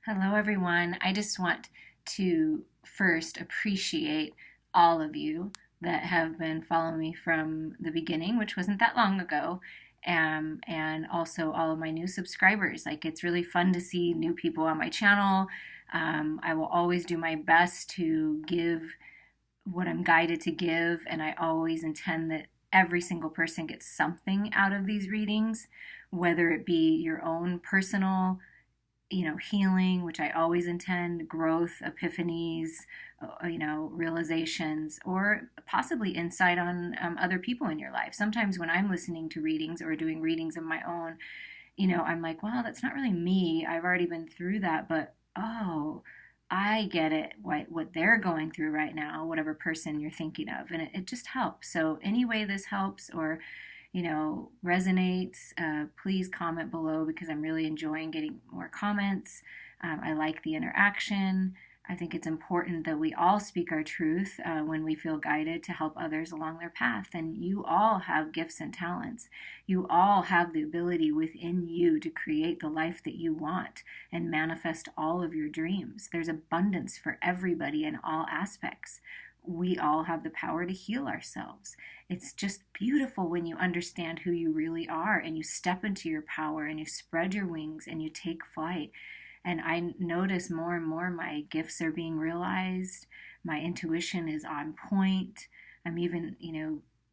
Hello, everyone. I just want to first appreciate all of you that have been following me from the beginning, which wasn't that long ago, and also all of my new subscribers. Like, it's really fun to see new people on my channel. I will always do my best to give what I'm guided to give, and I always intend that every single person gets something out of these readings, whether it be your own personal healing, which I always intend, growth, epiphanies, realizations, or possibly insight on other people in your life. Sometimes when I'm listening to readings or doing readings of my own, I'm like, wow, that's not really me. I've already been through that, but oh, I get it, what they're going through right now, whatever person you're thinking of. And it just helps. So, any way this helps or resonates, please comment below because I'm really enjoying getting more comments. I like the interaction. I think it's important that we all speak our truth when we feel guided to help others along their path. And you all have gifts and talents. You all have the ability within you to create the life that you want and manifest all of your dreams. There's abundance for everybody in all aspects. We all have the power to heal ourselves. It's just beautiful when you understand who you really are and you step into your power and you spread your wings and you take flight. And I notice more and more my gifts are being realized. My intuition is on point. I'm even,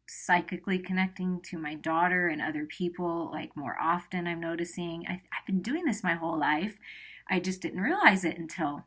psychically connecting to my daughter and other people like more often. I'm noticing I've been doing this my whole life. I just didn't realize it until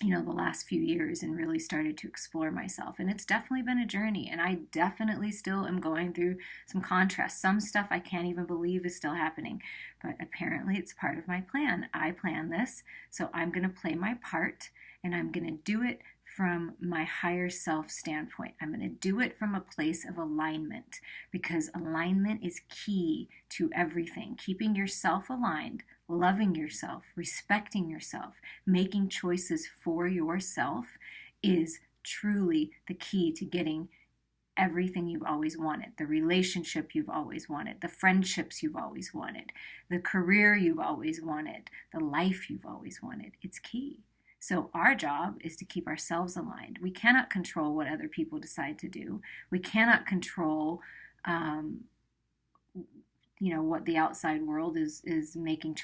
the last few years and really started to explore myself. And it's definitely been a journey. And I definitely still am going through some contrast. Some stuff I can't even believe is still happening. But apparently it's part of my plan. I plan this. So I'm going to play my part and I'm going to do it from my higher self standpoint. I'm going to do it from a place of alignment because alignment is key to everything. Keeping yourself aligned, loving yourself, respecting yourself, making choices for yourself is truly the key to getting everything you've always wanted, the relationship you've always wanted, the friendships you've always wanted, the career you've always wanted, the life you've always wanted. It's key. So our job is to keep ourselves aligned. We cannot control what other people decide to do. We cannot control what the outside world is making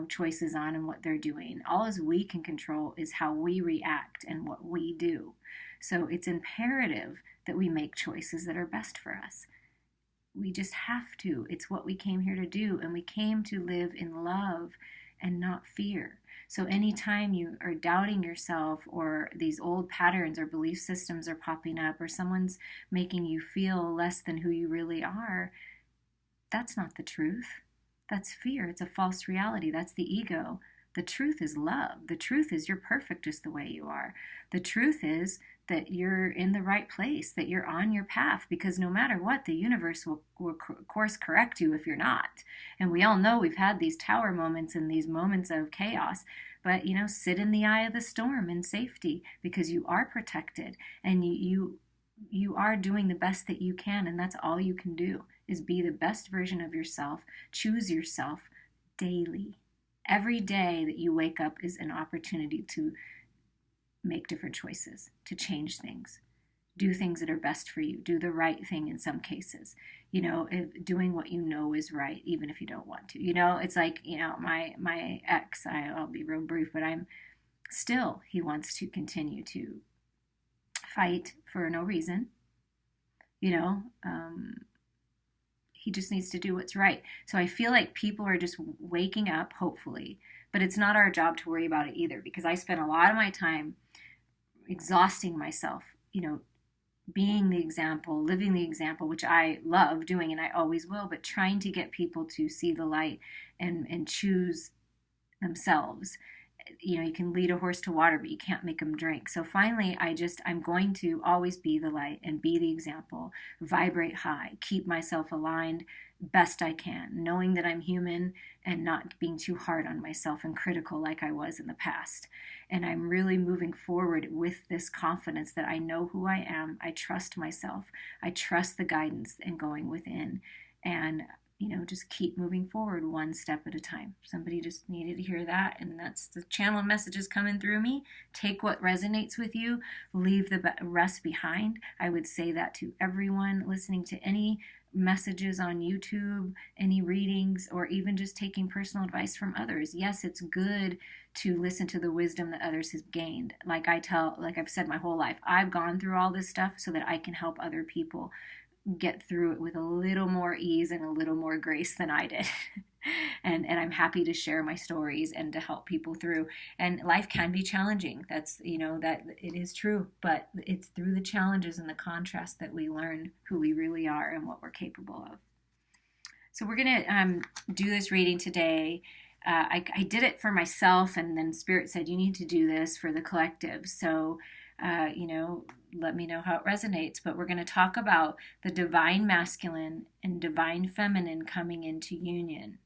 choices on and what they're doing. All as we can control is how we react and what we do. So it's imperative that we make choices that are best for us. We just have to. It's what we came here to do, and we came to live in love and not fear. So anytime you are doubting yourself or these old patterns or belief systems are popping up or someone's making you feel less than who you really are, that's not the truth. That's fear. It's a false reality. That's the ego. The truth is love. The truth is you're perfect just the way you are. The truth is that you're in the right place, that you're on your path, because no matter what, the universe will course correct you if you're not. And we all know we've had these tower moments and these moments of chaos, but sit in the eye of the storm in safety because you are protected and you are doing the best that you can, and that's all you can do is be the best version of yourself. Choose yourself daily. Every day that you wake up is an opportunity to make different choices, to change things, do things that are best for you, do the right thing in some cases, doing what is right, even if you don't want to. It's like, my ex, I'll be real brief, but he wants to continue to fight for no reason, he just needs to do what's right. So I feel like people are just waking up, hopefully, but it's not our job to worry about it either, because I spent a lot of my time exhausting myself, being the example, living the example, which I love doing and I always will, but trying to get people to see the light and choose themselves. You can lead a horse to water, but you can't make them drink. So finally, I'm going to always be the light and be the example, vibrate high, keep myself aligned best I can, knowing that I'm human and not being too hard on myself and critical like I was in the past. And I'm really moving forward with this confidence that I know who I am. I trust myself. I trust the guidance and going within. And just keep moving forward one step at a time. Somebody just needed to hear that, and that's the channel messages coming through me. Take what resonates with you, leave the rest behind. I would say that to everyone listening to any messages on YouTube, any readings, or even just taking personal advice from others. Yes, it's good to listen to the wisdom that others have gained. Like I've said my whole life, I've gone through all this stuff so that I can help other people get through it with a little more ease and a little more grace than I did. and I'm happy to share my stories and to help people through. And life can be challenging. That's, that it is true, but it's through the challenges and the contrast that we learn who we really are and what we're capable of. So we're going to do this reading today. I did it for myself, and then Spirit said, you need to do this for the collective. So let me know how it resonates. But we're going to talk about the divine masculine and divine feminine coming into union.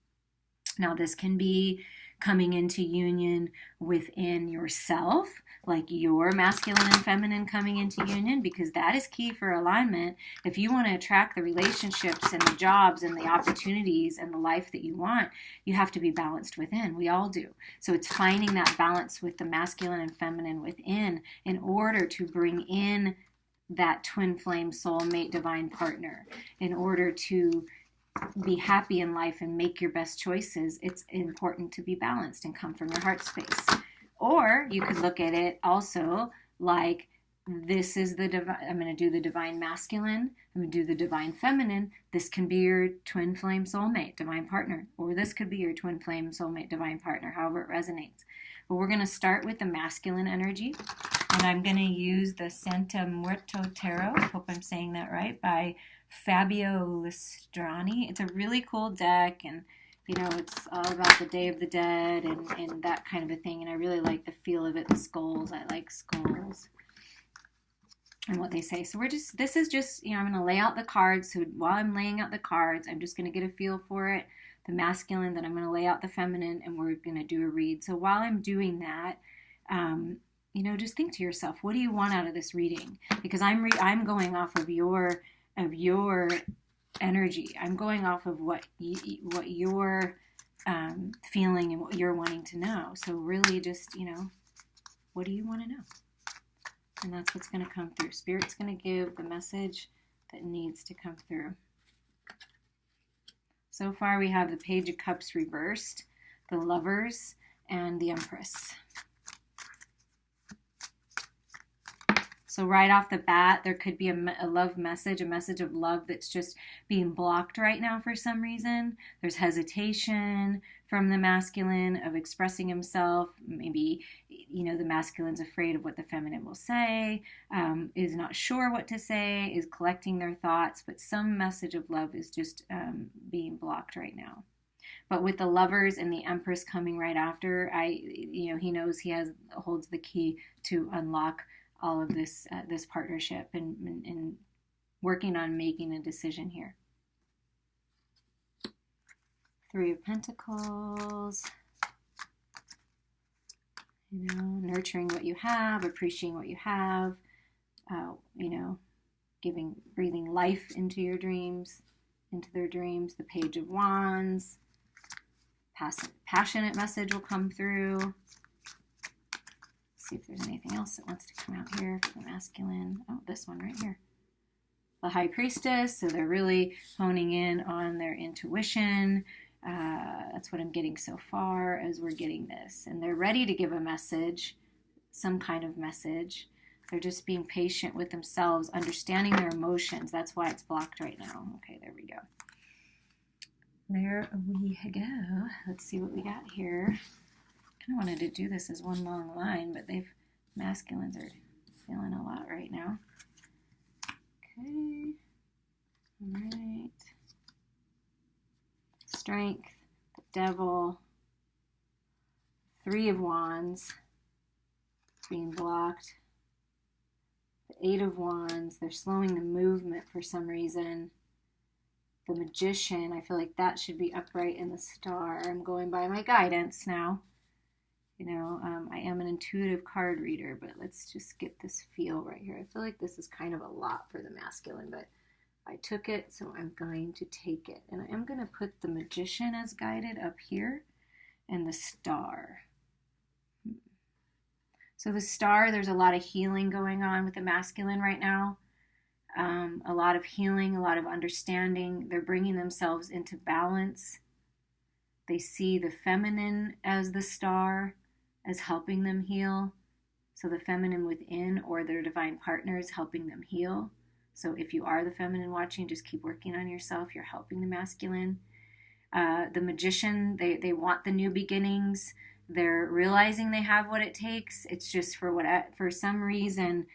Now, this can be coming into union within yourself, like your masculine and feminine coming into union, because that is key for alignment. If you want to attract the relationships and the jobs and the opportunities and the life that you want, you have to be balanced within. We all do. So it's finding that balance with the masculine and feminine within in order to bring in that twin flame soulmate divine partner, in order to be happy in life and make your best choices. It's important to be balanced and come from your heart space. Or you could look at it also like, this is I'm going to do the divine masculine, I'm going to do the divine feminine. This can be your twin flame soulmate divine partner, or this could be your twin flame soulmate divine partner, however it resonates. But we're going to start with the masculine energy, and I'm going to use the Santa Muerto Tarot, I hope I'm saying that right, by Fabio Listrani. It's a really cool deck, and it's all about the Day of the Dead and that kind of a thing, and I really like the feel of it. The skulls, I like skulls and what they say. So this is just, I'm going to lay out the cards. So while I'm laying out the cards, I'm just going to get a feel for it, the masculine, then I'm going to lay out the feminine, and we're going to do a read. So while I'm doing that, just think to yourself, what do you want out of this reading? Because I'm going off of your energy. I'm going off of what you're feeling and what you're wanting to know. So really just, what do you want to know? And that's what's going to come through. Spirit's going to give the message that needs to come through. So far we have the Page of Cups reversed, the Lovers, and the Empress. So right off the bat, there could be a love message, a message of love that's just being blocked right now for some reason. There's hesitation from the masculine of expressing himself. Maybe, the masculine's afraid of what the feminine will say, is not sure what to say, is collecting their thoughts, but some message of love is just being blocked right now. But with the Lovers and the Empress coming right after, he knows he holds the key to unlock all of this partnership and working on making a decision here. Three of Pentacles, nurturing what you have, appreciating what you have, breathing life into your dreams, into their dreams. The Page of Wands, passionate message will come through. See if there's anything else that wants to come out here for the masculine. Oh, this one right here. The High Priestess, so they're really honing in on their intuition. That's what I'm getting so far as we're getting this. And they're ready to give a message, some kind of message. They're just being patient with themselves, understanding their emotions. That's why it's blocked right now. Okay, there we go. There we go. Let's see what we got here. I wanted to do this as one long line, but masculines are feeling a lot right now. Okay. All right. Strength, the Devil, Three of Wands being blocked. The Eight of Wands, they're slowing the movement for some reason. The Magician, I feel like that should be upright in the Star. I'm going by my guidance now. I am an intuitive card reader, but let's just get this feel right here. I feel like this is kind of a lot for the masculine, but I took it, so I'm going to take it. And I am going to put the Magician as guided up here and the Star. So the Star, there's a lot of healing going on with the masculine right now. A lot of healing, a lot of understanding. They're bringing themselves into balance. They see the feminine as the Star, as helping them heal. So the feminine within or their divine partner is helping them heal. So if you are the feminine watching, just keep working on yourself. You're helping the masculine. The Magician, they want the new beginnings. They're realizing they have what it takes. It's just for some reason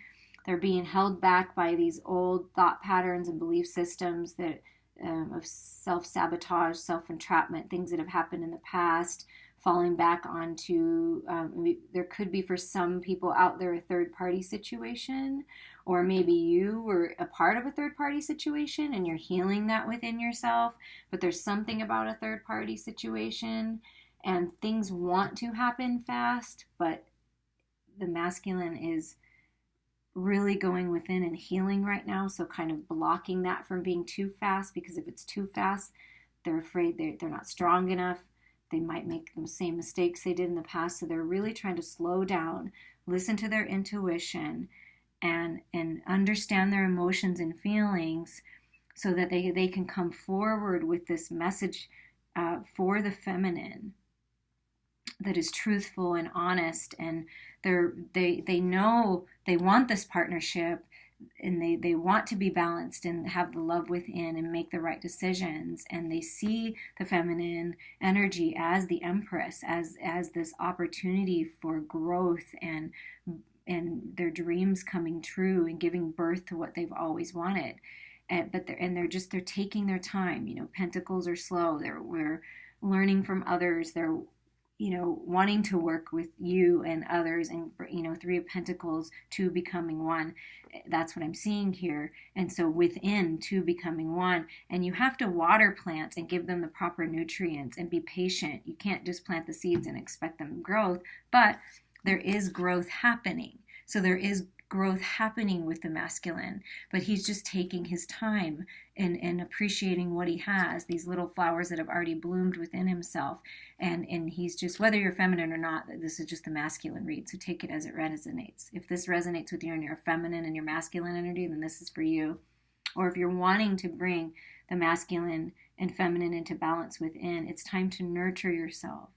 they're being held back by these old thought patterns and belief systems that of self-sabotage, self-entrapment, things that have happened in the past, falling back onto, there could be for some people out there a third-party situation, or maybe you were a part of a third-party situation and you're healing that within yourself, but there's something about a third-party situation and things want to happen fast, but the masculine is really going within and healing right now, so kind of blocking that from being too fast, because if it's too fast, they're afraid they're not strong enough. They might make the same mistakes they did in the past, so they're really trying to slow down, listen to their intuition, and understand their emotions and feelings so that they can come forward with this message for the feminine that is truthful and honest, and they know they want this partnership, and they want to be balanced and have the love within and make the right decisions, and they see the feminine energy as the Empress, as this opportunity for growth and their dreams coming true and giving birth to what they've always wanted. But they're taking their time. Pentacles are slow. We're learning from others. They're wanting to work with you and others, and Three of Pentacles, two becoming one. That's what I'm seeing here. And so within, two becoming one, and you have to water plants and give them the proper nutrients and be patient. You can't just plant the seeds and expect them growth, but there is growth happening. So there is growth happening with the masculine, but he's just taking his time and appreciating what he has, these little flowers that have already bloomed within himself, and he's just, whether you're feminine or not, this is just the masculine read, so take it as it resonates. If this resonates with you and you're feminine and your masculine energy, then this is for you. Or if you're wanting to bring the masculine and feminine into balance within, it's time to nurture yourself.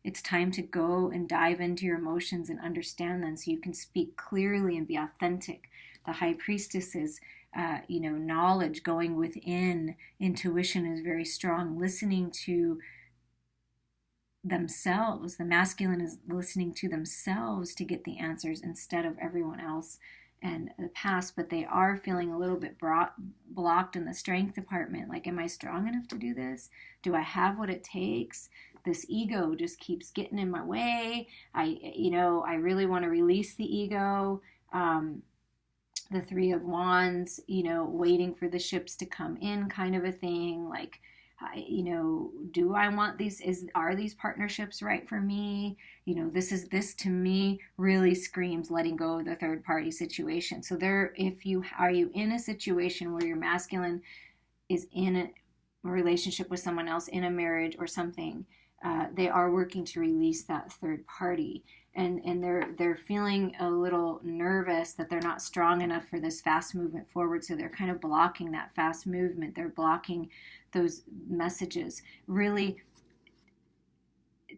It's time to go and dive into your emotions and understand them so you can speak clearly and be authentic. The High Priestess is, knowledge going within. Intuition is very strong. Listening to themselves. The masculine is listening to themselves to get the answers instead of everyone else and the past, but they are feeling a little bit blocked in the strength department. Like, am I strong enough to do this? Do I have what it takes? This ego just keeps getting in my way. I really want to release the ego. The Three of Wands, waiting for the ships to come in, kind of a thing. Like, do I want these? Are these partnerships right for me? This to me really screams letting go of the third party situation. So are you in a situation where your masculine is in a relationship with someone else, in a marriage or something? They are working to release that third party, and they're feeling a little nervous that they're not strong enough for this fast movement forward. So they're kind of blocking that fast movement. They're blocking those messages. Really,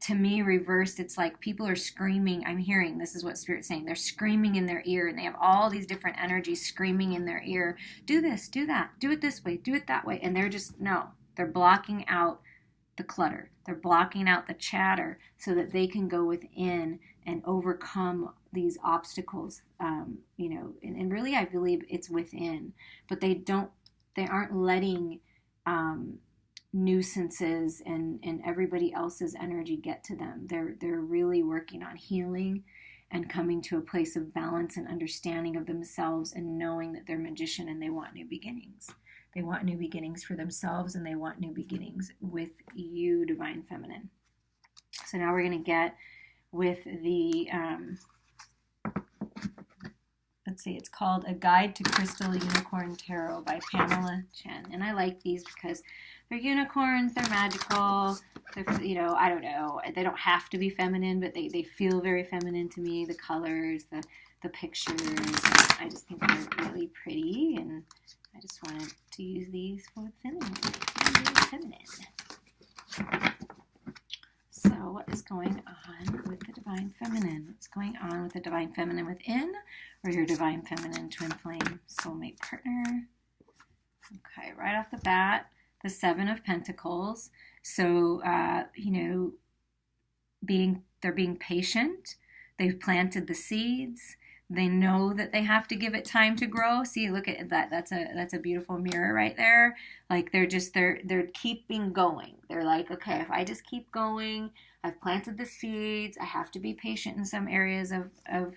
to me, reversed, it's like people are screaming. I'm hearing, this is what Spirit's saying, they're screaming in their ear, and they have all these different energies screaming in their ear. Do this, do that, do it this way, do it that way. And they're blocking out the clutter. They're blocking out the chatter so that they can go within and overcome these obstacles. And really, I believe it's within, but they aren't letting nuisances and everybody else's energy get to them. They're really working on healing and coming to a place of balance and understanding of themselves and knowing that they're magician and they want new beginnings. They want new beginnings for themselves, and they want new beginnings with you, Divine Feminine. So now we're going to get with the let's see, it's called A Guide to Crystal Unicorn Tarot by Pamela Chen. And I like these because they're unicorns, they're magical, they're, you know, I don't know, they don't have to be feminine, but they feel very feminine to me. The colors, the pictures, I just think they're really pretty, and I just wanted to use these for the feminine. So what is going on with the Divine Feminine? What's going on with the Divine Feminine within, or your Divine Feminine Twin Flame Soulmate Partner? Okay, right off the bat, the Seven of Pentacles. So, you know, they're being patient. They've planted the seeds. They know that they have to give it time to grow. See, look at that. That's a beautiful mirror right there. Like they're keeping going. They're like, okay, if I just keep going, I've planted the seeds. I have to be patient in some areas of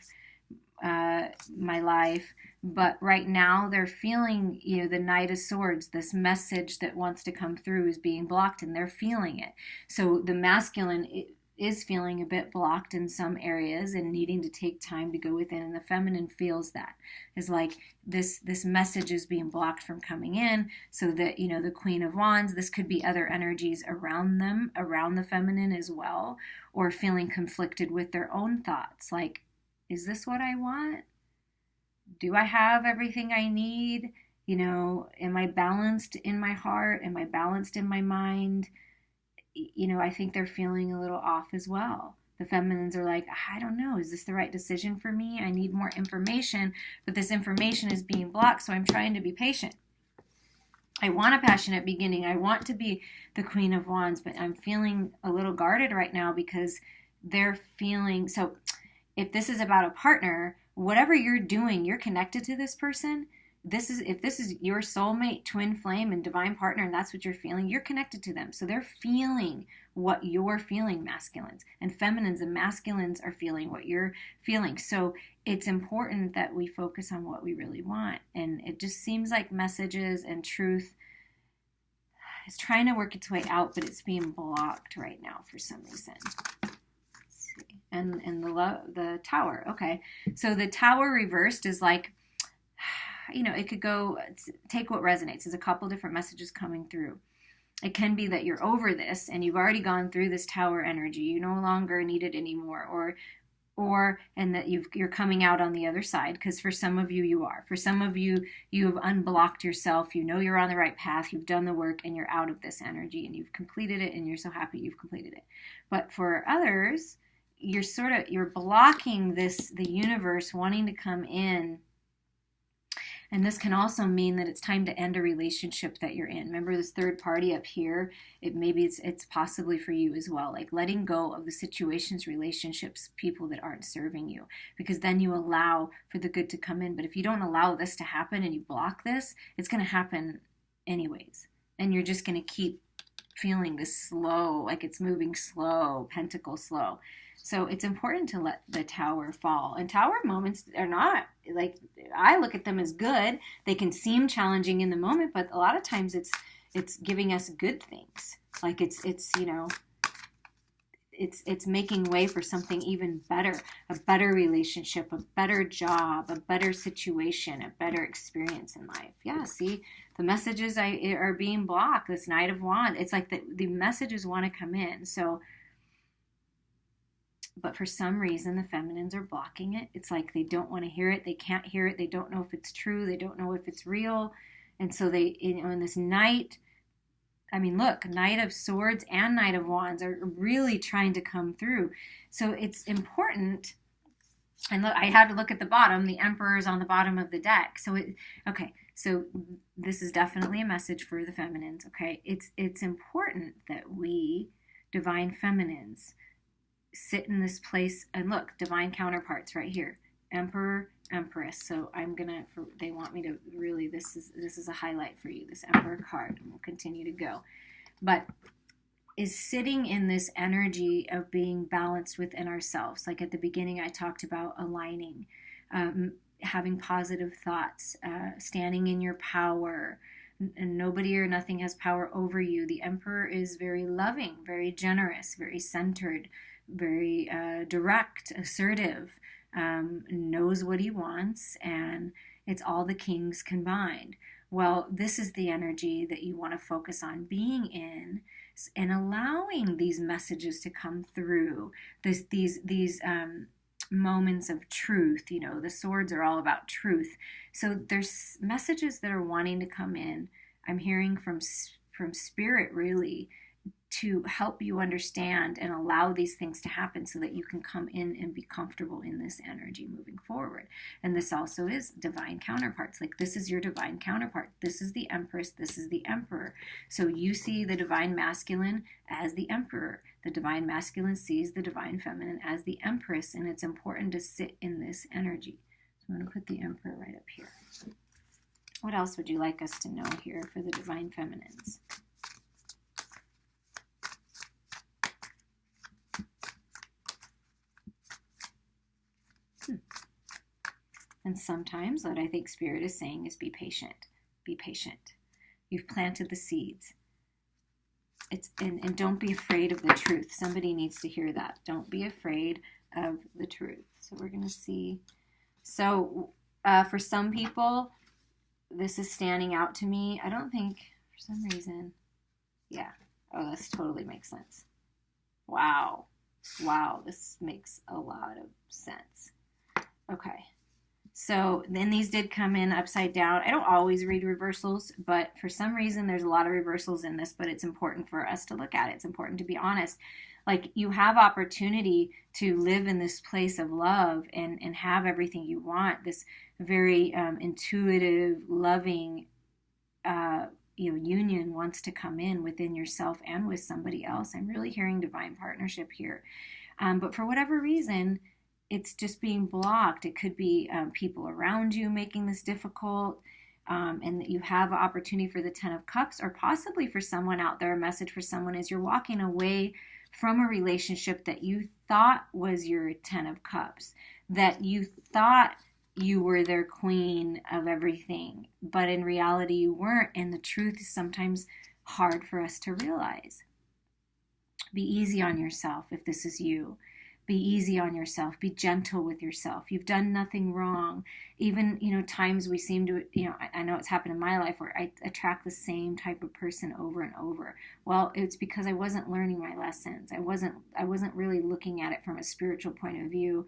my life. But right now they're feeling, you know, the Knight of Swords, this message that wants to come through is being blocked, and they're feeling it. So the masculine is feeling a bit blocked in some areas and needing to take time to go within, and the feminine feels that. It's like this message is being blocked from coming in, so that, you know, the Queen of Wands, this could be other energies around them, around the feminine as well, or feeling conflicted with their own thoughts, like, is this what I want? Do I have everything I need? You know, am I balanced in my heart? Am I balanced in my mind? You know, I think they're feeling a little off as well. The feminines are like, I don't know, is this the right decision for me? I need more information, but this information is being blocked, so I'm trying to be patient. I want a passionate beginning. I want to be the Queen of Wands, but I'm feeling a little guarded right now because they're feeling, so if this is about a partner, whatever you're doing, you're connected to this person. If this is your soulmate, twin flame, and divine partner, and that's what you're feeling, you're connected to them. So they're feeling what you're feeling, masculines. And feminines and masculines are feeling what you're feeling. So it's important that we focus on what we really want. And it just seems like messages and truth is trying to work its way out, but it's being blocked right now for some reason. Let's see. And the Tower. Okay. So the Tower reversed is like, you know, it could go, take what resonates. There's a couple different messages coming through. It can be that you're over this and you've already gone through this Tower energy. You no longer need it anymore, and that you're coming out on the other side, because for some of you, you are. For some of you, you have unblocked yourself. You know you're on the right path. You've done the work and you're out of this energy and you've completed it and you're so happy you've completed it. But for others, you're blocking the universe wanting to come in. And this can also mean that it's time to end a relationship that you're in. Remember this third party up here? Maybe it's possibly for you as well. Like letting go of the situations, relationships, people that aren't serving you. Because then you allow for the good to come in. But if you don't allow this to happen and you block this, it's going to happen anyways. And you're just going to keep feeling this slow, like it's moving slow, pentacle slow. So it's important to let the Tower fall. And Tower moments are not, like, I look at them as good. They can seem challenging in the moment, but a lot of times it's giving us good things. Like it's you know, it's making way for something even better, a better relationship, a better job, a better situation, a better experience in life. Yeah, see, the messages are being blocked. This Knight of Wands, it's like the messages want to come in. So, but for some reason, the feminines are blocking it. It's like they don't want to hear it. They can't hear it. They don't know if it's true. They don't know if it's real. And so they, you know, in this Knight, I mean, look, Knight of Swords and Knight of Wands are really trying to come through. So it's important. And look, I had to look at the bottom. The Emperor is on the bottom of the deck. So okay. So this is definitely a message for the feminines. Okay. It's important that we, divine feminines, sit in this place and look, divine counterparts right here, Emperor, Empress. So they want me to really, this is a highlight for you, this Emperor card, and we'll continue to go, but is sitting in this energy of being balanced within ourselves. Like at the beginning, I talked about aligning, having positive thoughts, standing in your power, and nobody or nothing has power over you. The Emperor is very loving, very generous, very centered, very direct, assertive, knows what he wants, and it's all the kings combined. Well, this is the energy that you want to focus on being in and allowing these messages to come through. These moments of truth. The swords are all about truth. So there's messages that are wanting to come in. I'm hearing from spirit, really, to help you understand and allow these things to happen so that you can come in and be comfortable in this energy moving forward. And this also is divine counterparts. Like, this is your divine counterpart. This is the Empress. This is the Emperor. So you see the divine masculine as the Emperor. The divine masculine sees the divine feminine as the Empress. And it's important to sit in this energy. So I'm going to put the Emperor right up here. What else would you like us to know here for the divine feminines? And sometimes what I think Spirit is saying is be patient. Be patient. You've planted the seeds. And don't be afraid of the truth. Somebody needs to hear that. Don't be afraid of the truth. So we're going to see. So for some people, this is standing out to me. I don't think, for some reason, yeah. Oh, this totally makes sense. Wow. Wow, this makes a lot of sense. Okay. So then these did come in upside down. I don't always read reversals, but for some reason there's a lot of reversals in this, but it's important for us to look at it. It's important to be honest. Like, you have opportunity to live in this place of love and have everything you want, this very intuitive, loving union wants to come in within yourself and with somebody else. I'm really hearing divine partnership here. But for whatever reason, it's just being blocked. It could be people around you making this difficult, and that you have an opportunity for the 10 of Cups, or possibly for someone out there, a message for someone is you're walking away from a relationship that you thought was your 10 of Cups, that you thought you were their queen of everything, but in reality you weren't, and the truth is sometimes hard for us to realize. Be easy on yourself if this is you. Be easy on yourself. Be gentle with yourself. You've done nothing wrong. Even, times we seem to, I know it's happened in my life where I attract the same type of person over and over. Well, it's because I wasn't learning my lessons. I wasn't really looking at it from a spiritual point of view,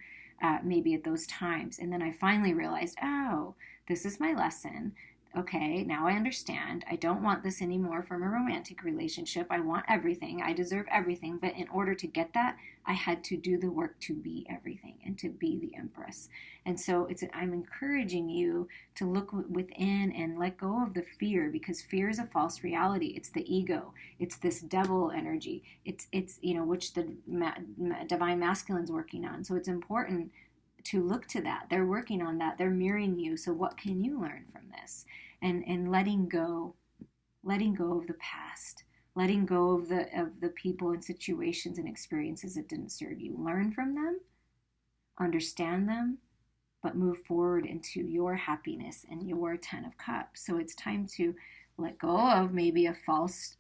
maybe at those times. And then I finally realized, oh, this is my lesson. Okay, now I understand. I don't want this anymore from a romantic relationship. I want everything. I deserve everything. But in order to get that, I had to do the work to be everything and to be the Empress. And so I'm encouraging you to look within and let go of the fear, because fear is a false reality. It's the ego. It's this devil energy. It's which the divine masculine's working on. So it's important to look to that. They're working on that. They're mirroring you. So what can you learn from this? And letting go of the past, letting go of the people and situations and experiences that didn't serve you. Learn from them, understand them, but move forward into your happiness and your 10 of Cups. So it's time to let go of maybe a false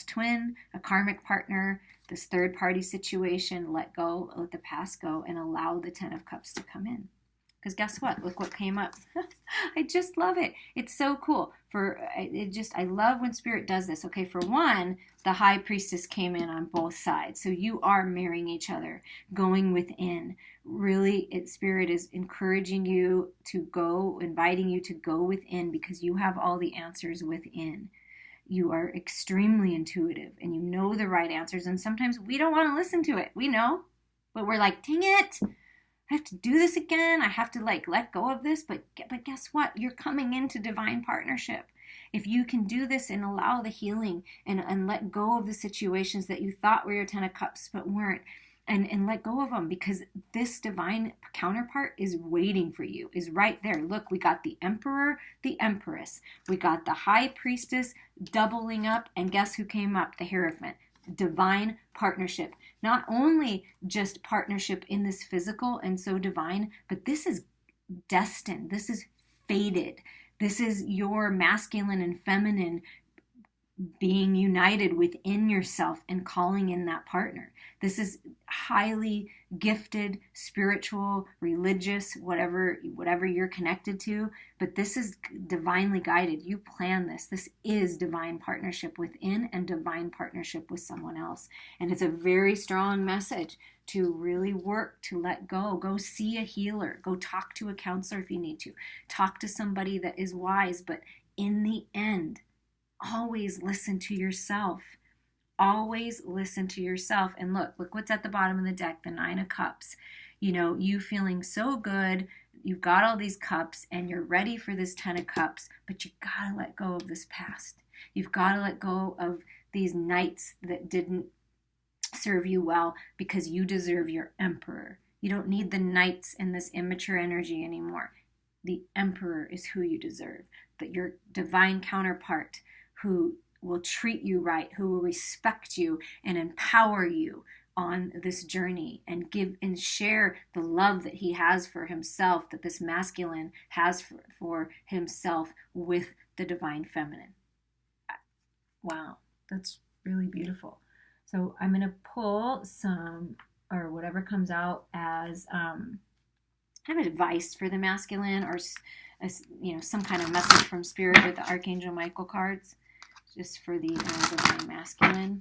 twin, a karmic partner, this third party situation. Let the past go, and allow the 10 of Cups to come in. Because guess what? Look what came up. I just love it. It's so cool. I love when Spirit does this. Okay, for one, the High Priestess came in on both sides. So you are marrying each other, going within. Really, Spirit is encouraging you to go, inviting you to go within, because you have all the answers within. You are extremely intuitive, and you know the right answers. And sometimes we don't want to listen to it. We know, but we're like, dang it. I have to do this again. I have to let go of this. But guess what? You're coming into divine partnership. If you can do this and allow the healing and let go of the situations that you thought were your 10 of Cups but weren't, and let go of them, because this divine counterpart is waiting for you, is right there. Look, we got the Emperor, the Empress. We got the High Priestess doubling up, and guess who came up? The Hierophant. Divine partnership. Not only just partnership in this physical and so divine, but this is destined. This is fated. This is your masculine and feminine being united within yourself and calling in that partner. This is highly gifted, spiritual, religious, whatever you're connected to, but this is divinely guided. You plan this. This is divine partnership within and divine partnership with someone else. And it's a very strong message to really work to let go. Go see a healer. Go talk to a counselor if you need to. Talk to somebody that is wise, but in the end, always listen to yourself. Always listen to yourself. And look what's at the bottom of the deck, the 9 of Cups. You feeling so good. You've got all these cups and you're ready for this 10 of Cups, but you gotta let go of this past. You've got to let go of these nights that didn't serve you well, because you deserve your Emperor. You don't need the knights and this immature energy anymore. The Emperor is who you deserve, but your divine counterpart who will treat you right, who will respect you and empower you on this journey and give and share the love that he has for himself, that this masculine has for himself with the divine feminine. Wow, that's really beautiful. So I'm going to pull some, or whatever comes out as kind of advice for the masculine, or some kind of message from spirit with the Archangel Michael cards, just for the divine masculine.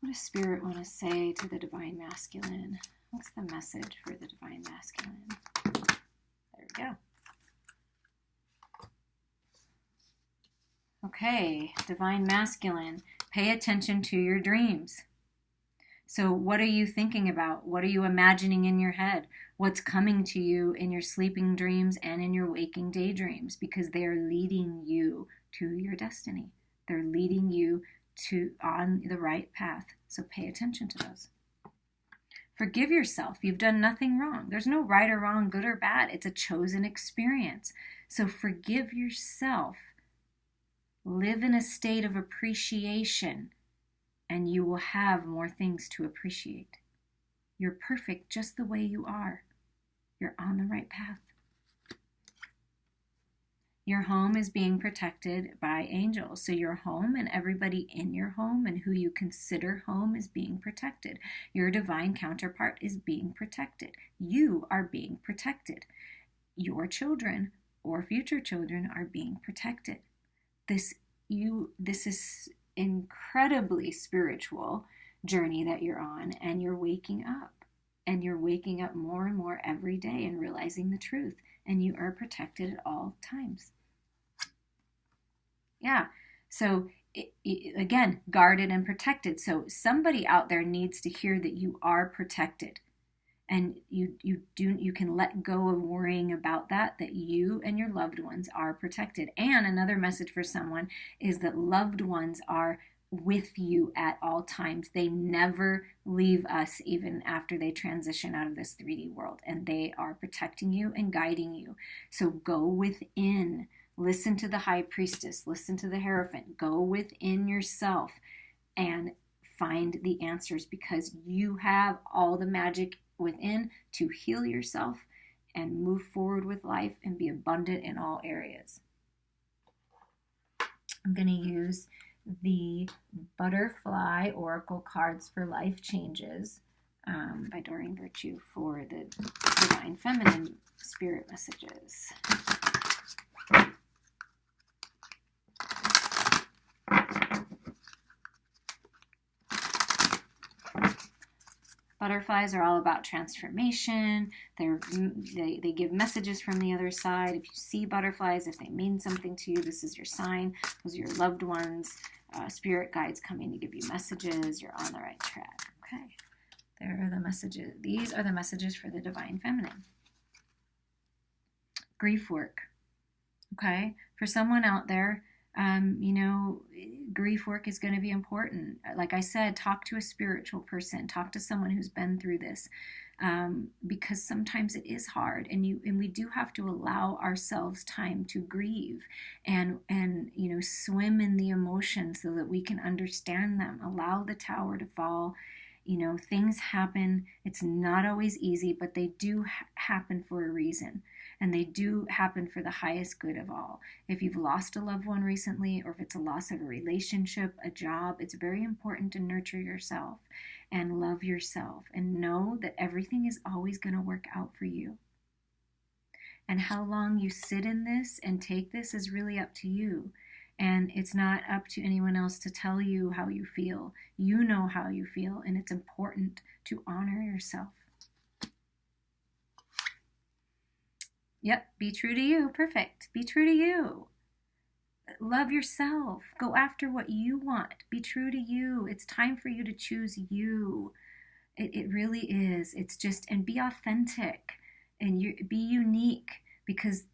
What does spirit want to say to the divine masculine? What's the message for the divine masculine? There we go. Okay, divine masculine, pay attention to your dreams. So what are you thinking about? What are you imagining in your head? What's coming to you in your sleeping dreams and in your waking daydreams? Because they are leading you to your destiny. They're leading you on the right path. So pay attention to those. Forgive yourself. You've done nothing wrong. There's no right or wrong, good or bad. It's a chosen experience. So forgive yourself. Live in a state of appreciation, and you will have more things to appreciate. You're perfect just the way you are. You're on the right path. Your home is being protected by angels. So your home and everybody in your home and who you consider home is being protected. Your divine counterpart is being protected. You are being protected. Your children or future children are being protected. This is incredibly spiritual journey that you're on, and you're waking up. And you're waking up more and more every day and realizing the truth. And you are protected at all times. Yeah. So again, guarded and protected. So somebody out there needs to hear that you are protected. And you can let go of worrying about that you and your loved ones are protected. And another message for someone is that loved ones are with you at all times. They never leave us even after they transition out of this 3D world, and they are protecting you and guiding you. So go within, listen to the High Priestess, listen to the Hierophant, go within yourself and find the answers, because you have all the magic within to heal yourself and move forward with life and be abundant in all areas. I'm going to use the Butterfly Oracle cards for Life Changes by Doreen Virtue for the Divine Feminine Spirit Messages. Butterflies are all about transformation. They give messages from the other side. If you see butterflies, if they mean something to you, this is your sign. Those are your loved ones, spirit guides coming to give you messages. You're on the right track. Okay, there are the messages. These are the messages for the Divine Feminine. Grief work. Okay, for someone out there, grief work is going to be important. Like I said, talk to a spiritual person, talk to someone who's been through this, because sometimes it is hard, and we do have to allow ourselves time to grieve and swim in the emotions so that we can understand them. Allow the tower to fall You know, things happen. It's not always easy, but they do happen for a reason. And they do happen for the highest good of all. If you've lost a loved one recently, or if it's a loss of a relationship, a job, it's very important to nurture yourself and love yourself and know that everything is always going to work out for you. And how long you sit in this and take this is really up to you. And it's not up to anyone else to tell you how you feel. You know how you feel, and it's important to honor yourself. Yep, be true to you. Perfect. Be true to you. Love yourself. Go after what you want. Be true to you. It's time for you to choose you. It really is. It's just, and be authentic and be unique, because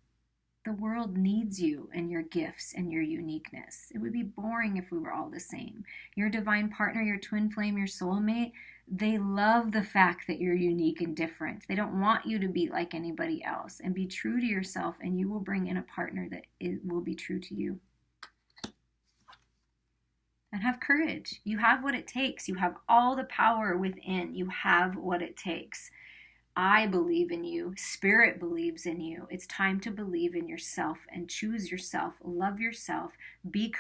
the world needs you and your gifts and your uniqueness. It would be boring if we were all the same. Your divine partner, your twin flame, your soulmate, they love the fact that you're unique and different. They don't want you to be like anybody else. And be true to yourself, and you will bring in a partner that will be true to you. And have courage. You have what it takes. You have all the power within. You have what it takes. I believe in you. Spirit believes in you. It's time to believe in yourself and choose yourself. Love yourself. Be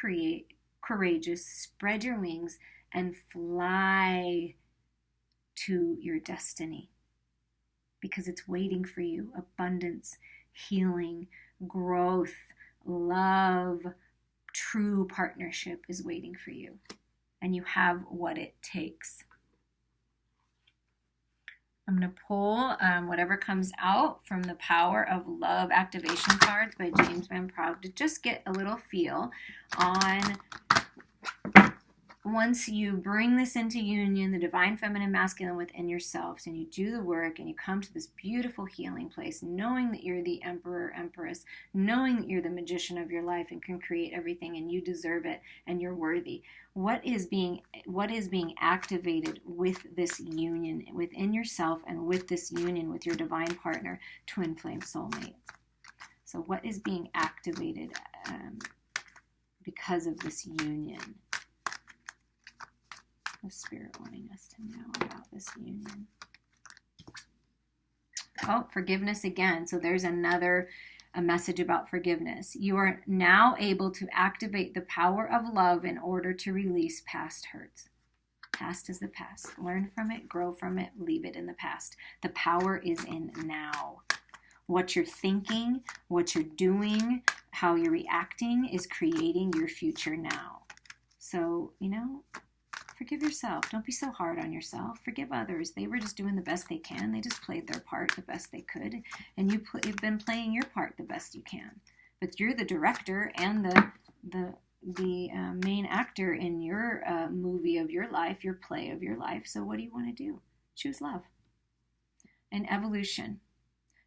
courageous. Spread your wings and fly to your destiny, because it's waiting for you. Abundance, healing, growth, love, true partnership is waiting for you. And you have what it takes. I'm going to pull whatever comes out from the Power of Love Activation cards by James Van Praagh to just get a little feel on, once you bring this into union, the divine feminine masculine within yourselves, and you do the work and you come to this beautiful healing place, knowing that you're the emperor, empress, knowing that you're the magician of your life and can create everything and you deserve it and you're worthy. What is being activated with this union within yourself and with this union with your divine partner, twin flame soulmate? So what is being activated because of this union? The Spirit wanting us to know about this union. Oh, forgiveness again. So there's a message about forgiveness. You are now able to activate the power of love in order to release past hurts. Past is the past. Learn from it, grow from it, leave it in the past. The power is in now. What you're thinking, what you're doing, how you're reacting is creating your future now. So, forgive yourself. Don't be so hard on yourself. Forgive others. They were just doing the best they can. They just played their part the best they could. And you've been playing your part the best you can. But you're the director and the main actor in your movie of your life, your play of your life. So what do you want to do? Choose love. And evolution.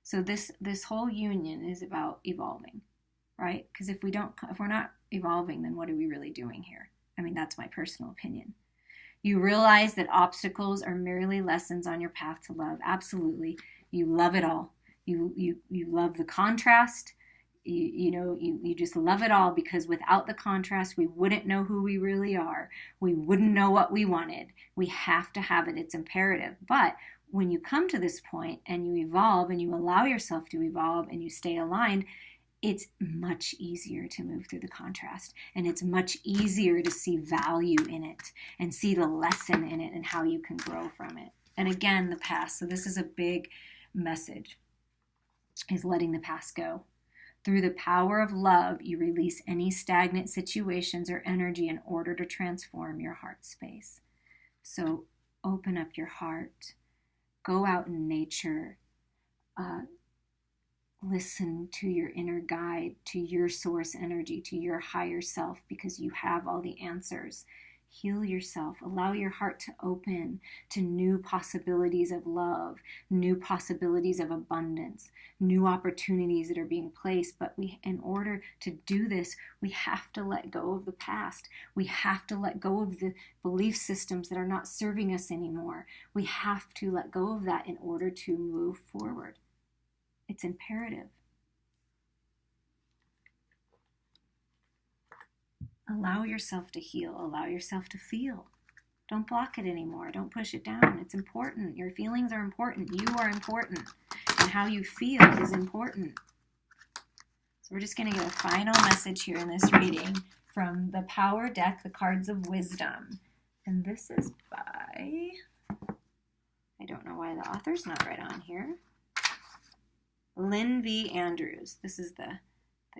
So this whole union is about evolving, right? Because if we're not evolving, then what are we really doing here? I mean, that's my personal opinion. You realize that obstacles are merely lessons on your path to love. Absolutely. You love it all. You love the contrast. You just love it all, because without the contrast, we wouldn't know who we really are. We wouldn't know what we wanted. We have to have it. It's imperative. But when you come to this point and you evolve and you allow yourself to evolve and you stay aligned, it's much easier to move through the contrast, and it's much easier to see value in it and see the lesson in it and how you can grow from it. And again, the past. So this is a big message, is letting the past go. Through the power of love, you release any stagnant situations or energy in order to transform your heart space. So open up your heart. Go out in nature. Listen to your inner guide, to your source energy, to your higher self, because you have all the answers. Heal yourself. Allow your heart to open to new possibilities of love, new possibilities of abundance, new opportunities that are being placed. But in order to do this, we have to let go of the past. We have to let go of the belief systems that are not serving us anymore. We have to let go of that in order to move forward. It's imperative. Allow yourself to heal. Allow yourself to feel. Don't block it anymore. Don't push it down. It's important. Your feelings are important. You are important. And how you feel is important. So we're just going to get a final message here in this reading from the Power deck, the Cards of Wisdom. And this is by, I don't know why the author's not right on here, Lynn V. Andrews. This is the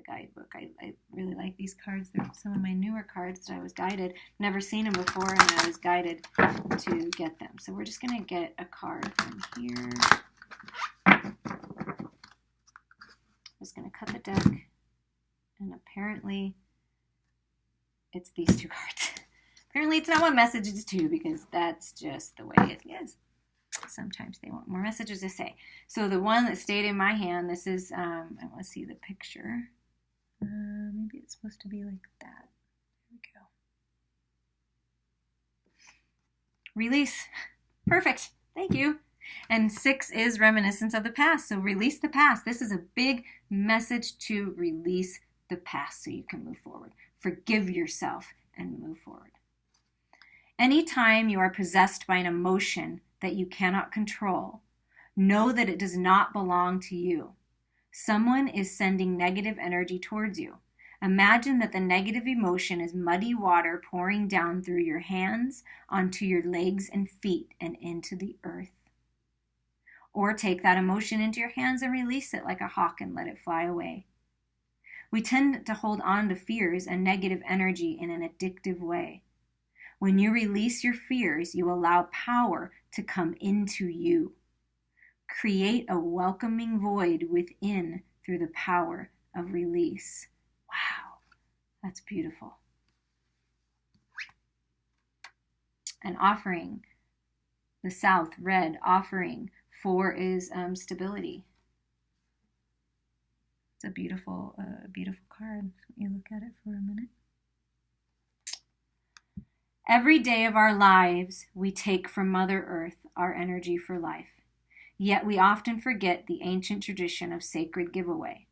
guidebook. I really like these cards. They're some of my newer cards that I was guided. Never seen them before, and I was guided to get them. So we're just going to get a card from here. I'm just going to cut the deck. And apparently, it's these two cards. Apparently, it's not one message, it's two, because that's just the way it is. Sometimes they want more messages to say. So the one that stayed in my hand, this is, I want to see the picture. Maybe it's supposed to be like that. There we go. Release. Perfect. Thank you. And 6 is reminiscence of the past. So release the past. This is a big message to release the past so you can move forward. Forgive yourself and move forward. Anytime you are possessed by an emotion that you cannot control, know that it does not belong to you. Someone is sending negative energy towards you. Imagine that the negative emotion is muddy water pouring down through your hands, onto your legs and feet, and into the earth. Or take that emotion into your hands and release it like a hawk and let it fly away. We tend to hold on to fears and negative energy in an addictive way. When you release your fears, you allow power to come into you. Create a welcoming void within through the power of release. Wow, that's beautiful. An offering, the South, red, offering. 4 is stability. It's a beautiful card. Let me look at it for a minute. Every day of our lives, we take from Mother Earth our energy for life. Yet we often forget the ancient tradition of sacred giveaway.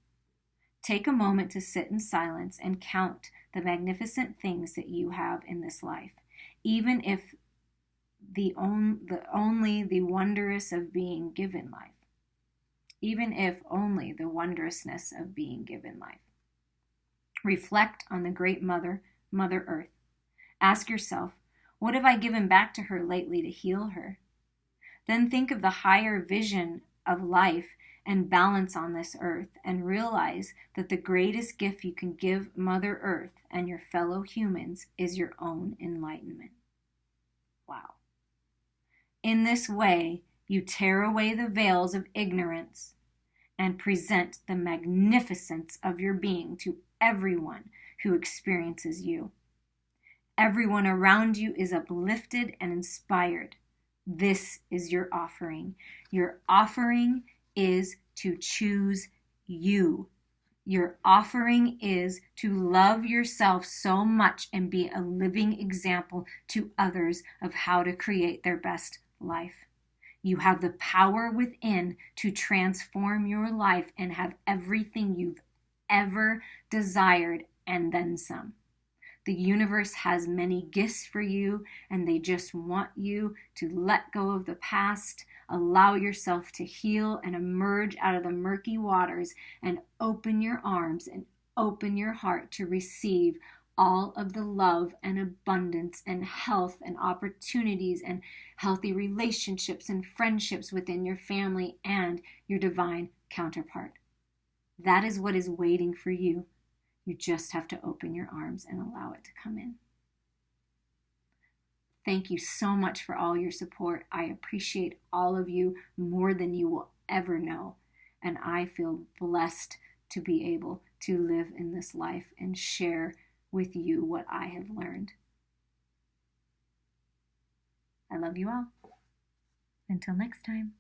Take a moment to sit in silence and count the magnificent things that you have in this life, even if only the wondrous of being given life. Even if only the wondrousness of being given life. Reflect on the great Mother Earth. Ask yourself, what have I given back to her lately to heal her? Then think of the higher vision of life and balance on this earth and realize that the greatest gift you can give Mother Earth and your fellow humans is your own enlightenment. Wow. In this way, you tear away the veils of ignorance and present the magnificence of your being to everyone who experiences you. Everyone around you is uplifted and inspired. This is your offering. Your offering is to choose you. Your offering is to love yourself so much and be a living example to others of how to create their best life. You have the power within to transform your life and have everything you've ever desired and then some. The universe has many gifts for you, and they just want you to let go of the past, allow yourself to heal and emerge out of the murky waters and open your arms and open your heart to receive all of the love and abundance and health and opportunities and healthy relationships and friendships within your family and your divine counterpart. That is what is waiting for you. You just have to open your arms and allow it to come in. Thank you so much for all your support. I appreciate all of you more than you will ever know. And I feel blessed to be able to live in this life and share with you what I have learned. I love you all. Until next time.